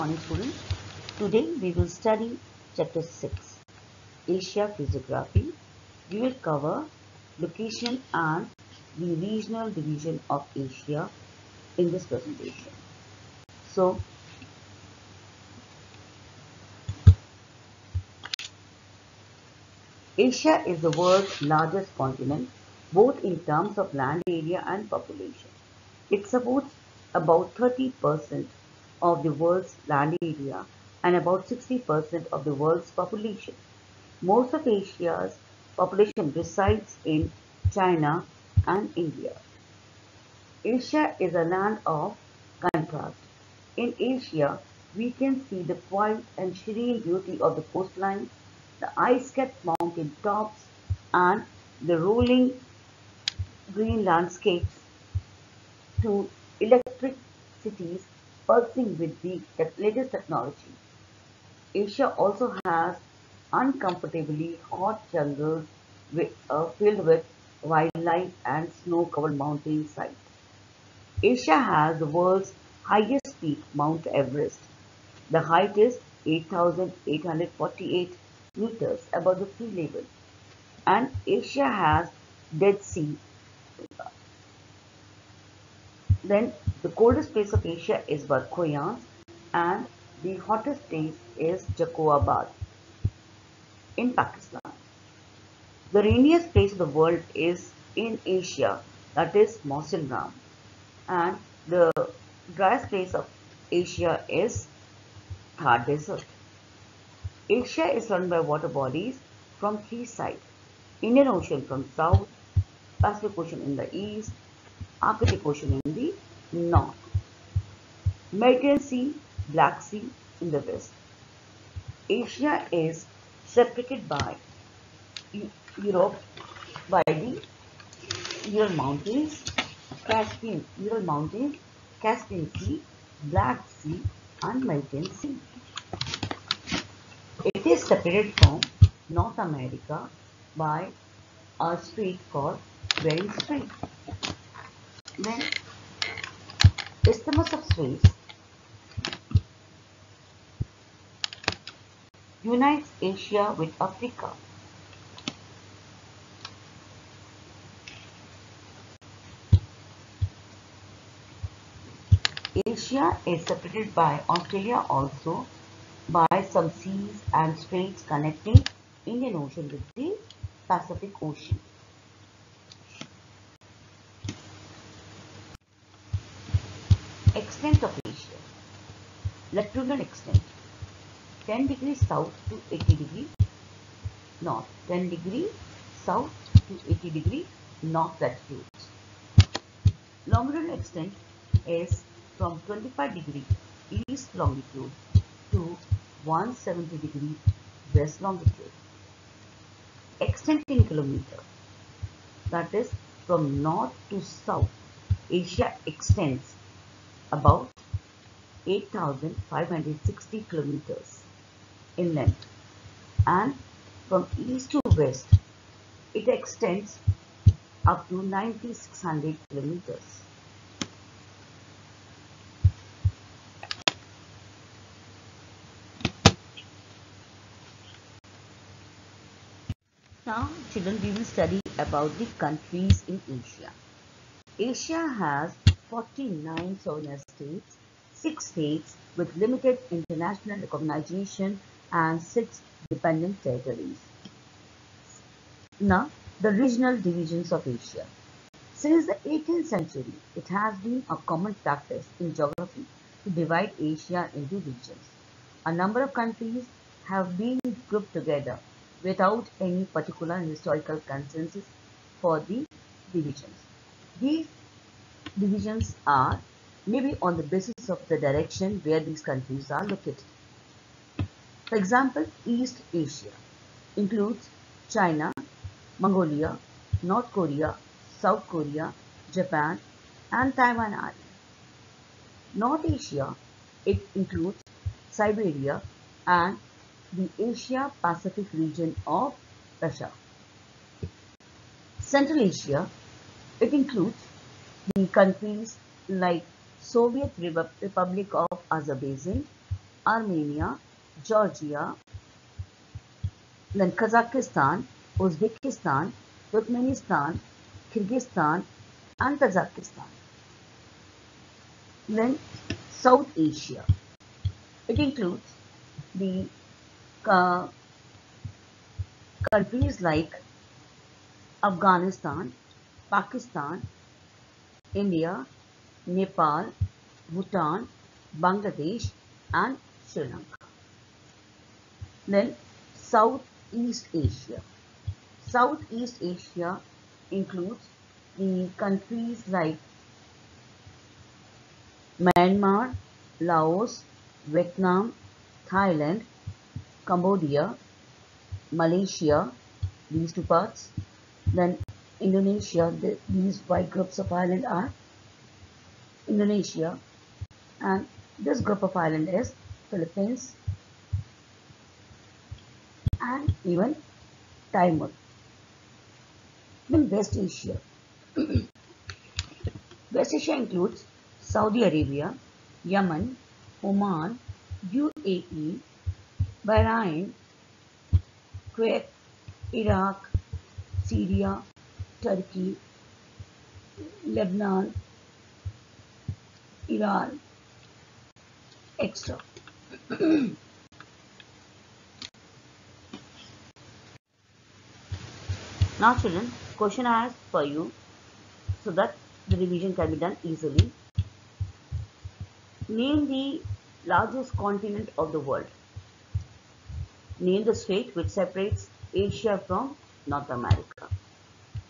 morning, students. Today we will study chapter 6, Asia Physiography. We will cover location and the regional division of Asia in this presentation. So, Asia is the world's largest continent, both in terms of land area and population. It supports about 30% of the world's land area and about 60% of the world's population. Most of Asia's population resides in China and India. Asia is a land of contrast. In Asia, we can see the quiet and serene beauty of the coastline, the ice-capped mountain tops, and the rolling green landscapes to electric cities pulsing with the latest technology. Asia also has uncomfortably hot jungles filled with wildlife and snow-covered mountainsides. Asia has the world's highest peak, Mount Everest. The height is 8,848 meters above the sea level. And Asia has Dead Sea. Then the coldest place of Asia is Barkhoyan, and the hottest place is Jacoabad in Pakistan. The rainiest place of the world is in Asia, that is Mawsynram, and the driest place of Asia is Thar Desert. Asia is surrounded by water bodies from three sides: Indian Ocean from south, Pacific Ocean in the east, Arctic Ocean in the north, Mediterranean Sea, Black Sea in the west. Asia is separated by Europe by the Ural Mountains, Caspian Sea, Black Sea, and Mediterranean Sea. It is separated from North America by a strait called Bering Strait. Then, Isthmus of Suez unites Asia with Africa. Asia is separated by Australia also by some seas and straits connecting Indian Ocean with the Pacific Ocean. Extent of Asia. Latitudinal extent 10 degrees south to 80 degrees north, 10 degrees south to 80 degrees north latitudes. Longitudinal extent is from 25 degrees east longitude to 170 degrees west longitude. Extent in kilometer, that is from north to south, Asia extends about 8,560 kilometers in length, and from east to west it extends up to 9,600 kilometers. Now, children, we will study about the countries in Asia. Asia has 49 sovereign states, 6 states with limited international recognition, and 6 dependent territories. Now, the regional divisions of Asia. Since the 18th century, it has been a common practice in geography to divide Asia into regions. A number of countries have been grouped together without any particular historical consensus for the divisions. These divisions are maybe on the basis of the direction where these countries are located. For example, East Asia includes China, Mongolia, North Korea, South Korea, Japan, and Taiwan Island. North Asia, it includes Siberia and the Asia-Pacific region of Russia. Central Asia, it includes the countries like Soviet Republic of Azerbaijan, Armenia, Georgia, then Kazakhstan, Uzbekistan, Turkmenistan, Kyrgyzstan, and Tajikistan. Then South Asia. It includes the uh, countries like Afghanistan, Pakistan, India, Nepal, Bhutan, Bangladesh, and Sri Lanka. Then Southeast Asia. Southeast Asia includes the countries like Myanmar, Laos, Vietnam, Thailand, Cambodia, Malaysia, these two parts. Then Indonesia, these five groups of islands are Indonesia, and this group of island is Philippines and even Timor. Then West Asia. West Asia includes Saudi Arabia, Yemen, Oman, UAE, Bahrain, Kuwait, Iraq, Syria, Turkey, Lebanon, Iran, etc. Now children, question I asked for you so that the revision can be done easily. Name the largest continent of the world. Name the strait which separates Asia from North America.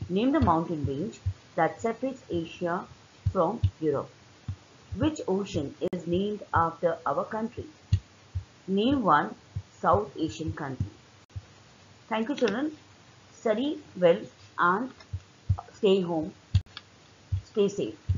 Name the mountain range that separates Asia from Europe. Which ocean is named after our country? Name one South Asian country. Thank you children. Study well and stay home. Stay safe.